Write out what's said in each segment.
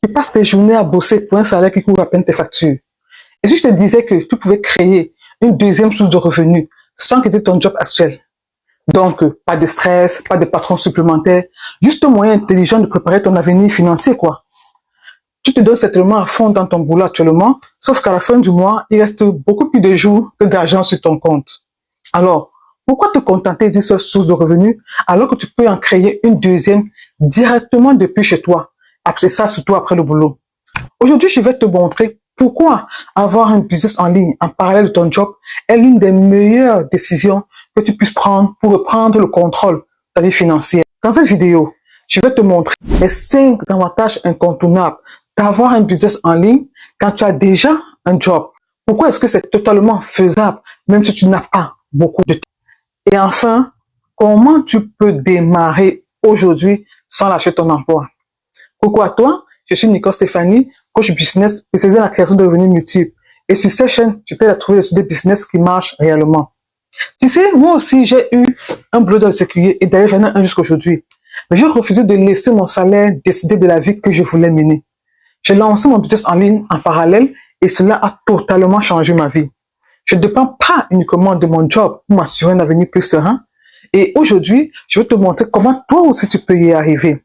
Tu passes tes journées à bosser pour un salaire qui couvre à peine tes factures. Et si je te disais que tu pouvais créer une deuxième source de revenus sans quitter ton job actuel? Donc, pas de stress, pas de patron supplémentaire, juste un moyen intelligent de préparer ton avenir financier, quoi. Tu te donnes certainement à fond dans ton boulot actuellement, sauf qu'à la fin du mois, il reste beaucoup plus de jours que d'argent sur ton compte. Alors, pourquoi te contenter d'une seule source de revenus alors que tu peux en créer une deuxième directement depuis chez toi? C'est ça surtout après le boulot. Aujourd'hui, je vais te montrer pourquoi avoir un business en ligne en parallèle de ton job est l'une des meilleures décisions que tu puisses prendre pour reprendre le contrôle de ta vie financière. Dans cette vidéo, je vais te montrer les 5 avantages incontournables d'avoir un business en ligne quand tu as déjà un job. Pourquoi est-ce que c'est totalement faisable même si tu n'as pas beaucoup de temps? Et enfin, comment tu peux démarrer aujourd'hui sans lâcher ton emploi? Coucou à toi, je suis Nicole Stéphanie, coach business spécialisé dans la création de revenus multiples. Et sur cette chaîne, je t'aide à trouver des business qui marchent réellement. Tu sais, moi aussi, j'ai eu un boulot de sécurité et d'ailleurs, j'en ai un jusqu'aujourd'hui. Mais j'ai refusé de laisser mon salaire décider de la vie que je voulais mener. J'ai lancé mon business en ligne en parallèle et cela a totalement changé ma vie. Je ne dépends pas uniquement de mon job pour m'assurer un avenir plus serein. Et aujourd'hui, je vais te montrer comment toi aussi tu peux y arriver.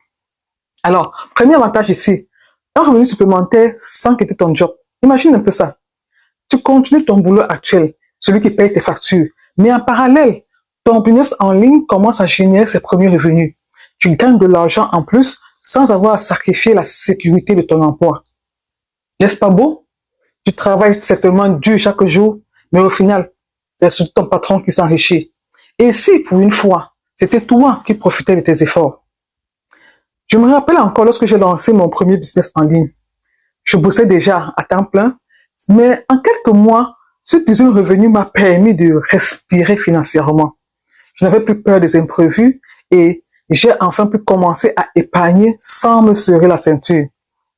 Alors, premier avantage ici, un revenu supplémentaire sans quitter ton job. Imagine un peu ça. Tu continues ton boulot actuel, celui qui paye tes factures, mais en parallèle, ton business en ligne commence à générer ses premiers revenus. Tu gagnes de l'argent en plus sans avoir à sacrifier la sécurité de ton emploi. N'est-ce pas beau? Tu travailles certainement dur chaque jour, mais au final, c'est surtout ton patron qui s'enrichit. Et si, pour une fois, c'était toi qui profitais de tes efforts? Je me rappelle encore lorsque j'ai lancé mon premier business en ligne. Je bossais déjà à temps plein, mais en quelques mois, ce deuxième revenu m'a permis de respirer financièrement. Je n'avais plus peur des imprévus et j'ai enfin pu commencer à épargner sans me serrer la ceinture.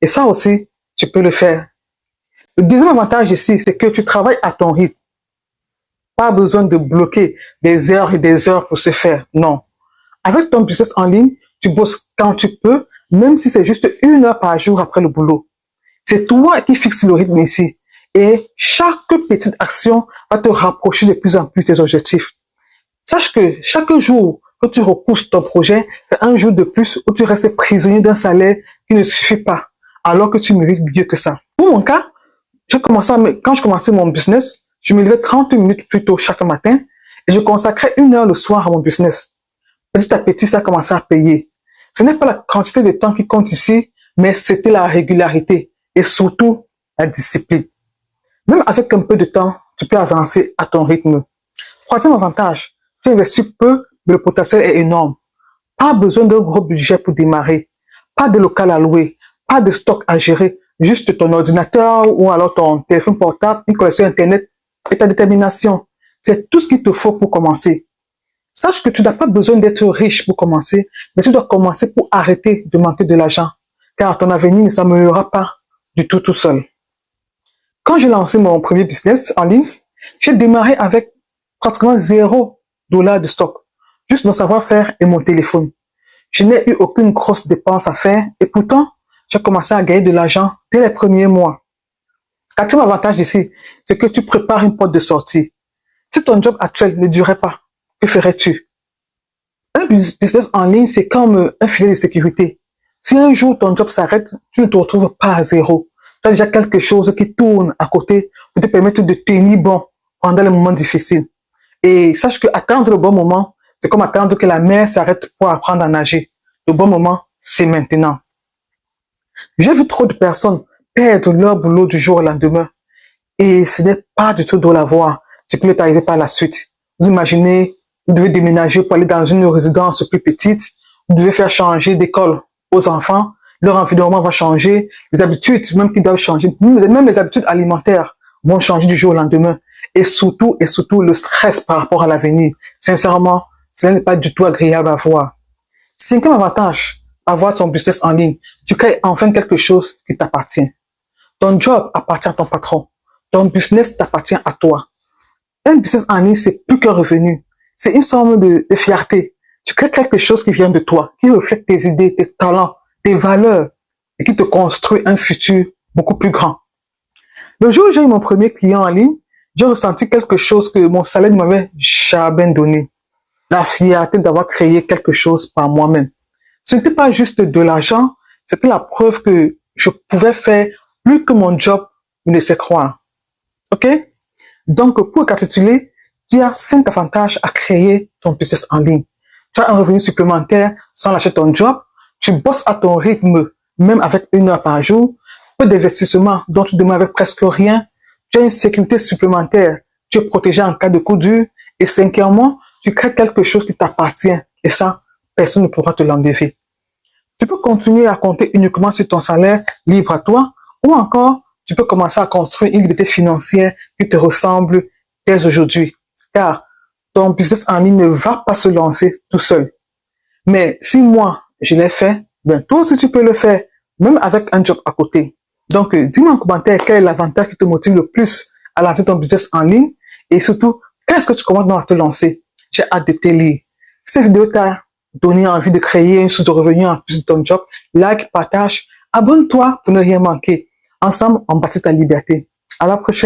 Et ça aussi, tu peux le faire. Le deuxième avantage ici, c'est que tu travailles à ton rythme. Pas besoin de bloquer des heures et des heures pour se faire. Non. Avec ton business en ligne, tu bosses quand tu peux, même si c'est juste 1 heure par jour après le boulot. C'est toi qui fixes le rythme ici. Et chaque petite action va te rapprocher de plus en plus de tes objectifs. Sache que chaque jour que tu repousses ton projet, c'est un jour de plus où tu restes prisonnier d'un salaire qui ne suffit pas, alors que tu mérites mieux que ça. Pour mon cas, quand je commençais mon business, je me levais 30 minutes plus tôt chaque matin et je consacrais 1 heure le soir à mon business. Petit à petit, ça a commencé à payer. Ce n'est pas la quantité de temps qui compte ici, mais c'était la régularité et surtout la discipline. Même avec un peu de temps, tu peux avancer à ton rythme. Troisième avantage, tu investis peu, mais le potentiel est énorme. Pas besoin d'un gros budget pour démarrer. Pas de local à louer, pas de stock à gérer, juste ton ordinateur ou alors ton téléphone portable, une connexion Internet et ta détermination. C'est tout ce qu'il te faut pour commencer. Sache que tu n'as pas besoin d'être riche pour commencer, mais tu dois commencer pour arrêter de manquer de l'argent, car ton avenir ne s'améliorera pas du tout seul. Quand j'ai lancé mon premier business en ligne, j'ai démarré avec pratiquement $0 de stock, juste mon savoir-faire et mon téléphone. Je n'ai eu aucune grosse dépense à faire et pourtant, j'ai commencé à gagner de l'argent dès les premiers mois. Quatrième avantage ici, c'est que tu prépares une porte de sortie. Si ton job actuel ne durait pas, que ferais-tu? Un business en ligne, c'est comme un filet de sécurité. Si un jour ton job s'arrête, tu ne te retrouves pas à zéro. Tu as déjà quelque chose qui tourne à côté pour te permettre de tenir bon pendant les moments difficiles. Et sache que attendre le bon moment, c'est comme attendre que la mer s'arrête pour apprendre à nager. Le bon moment, c'est maintenant. J'ai vu trop de personnes perdre leur boulot du jour au lendemain. Et ce n'est pas du tout drôle à voir ce qui lui est arrivé par la suite. Vous imaginez, vous devez déménager pour aller dans une résidence plus petite, vous devez faire changer d'école aux enfants, leur environnement va changer, les habitudes même qui doivent changer, même les habitudes alimentaires vont changer du jour au lendemain. Et surtout, le stress par rapport à l'avenir. Sincèrement, ce n'est pas du tout agréable à voir. Cinquième avantage, avoir ton business en ligne, tu crées enfin quelque chose qui t'appartient. Ton job appartient à ton patron. Ton business t'appartient à toi. Un business en ligne, c'est plus qu'un revenu. C'est une forme de fierté. Tu crées quelque chose qui vient de toi, qui reflète tes idées, tes talents, tes valeurs. et qui te construit un futur beaucoup plus grand. Le jour où j'ai eu mon premier client en ligne, j'ai ressenti quelque chose que mon salaire ne m'avait jamais donné. La fierté d'avoir créé quelque chose par moi-même. Ce n'était pas juste de l'argent, c'était la preuve que je pouvais faire plus que mon job me laissait croire. OK? Donc, pour récapituler, tu as 5 avantages à créer ton business en ligne. Tu as un revenu supplémentaire sans lâcher ton job. Tu bosses à ton rythme, même avec 1 heure par jour. Peu d'investissement dont tu demandes avec presque rien. Tu as une sécurité supplémentaire. Tu es protégé en cas de coup dur. Et cinquièmement, tu crées quelque chose qui t'appartient. Et ça, personne ne pourra te l'enlever. Tu peux continuer à compter uniquement sur ton salaire libre à toi, ou encore, tu peux commencer à construire une liberté financière qui te ressemble dès aujourd'hui. Car ton business en ligne ne va pas se lancer tout seul. Mais si moi, je l'ai fait, ben toi aussi tu peux le faire, même avec un job à côté. Donc, dis-moi en commentaire quel est l'avantage qui te motive le plus à lancer ton business en ligne et surtout, quand est-ce que tu commences à te lancer? J'ai hâte de te lire. Si cette vidéo t'a donné envie de créer une source de revenus en plus de ton job, like, partage, abonne-toi pour ne rien manquer. Ensemble, on bâtit ta liberté. À la prochaine.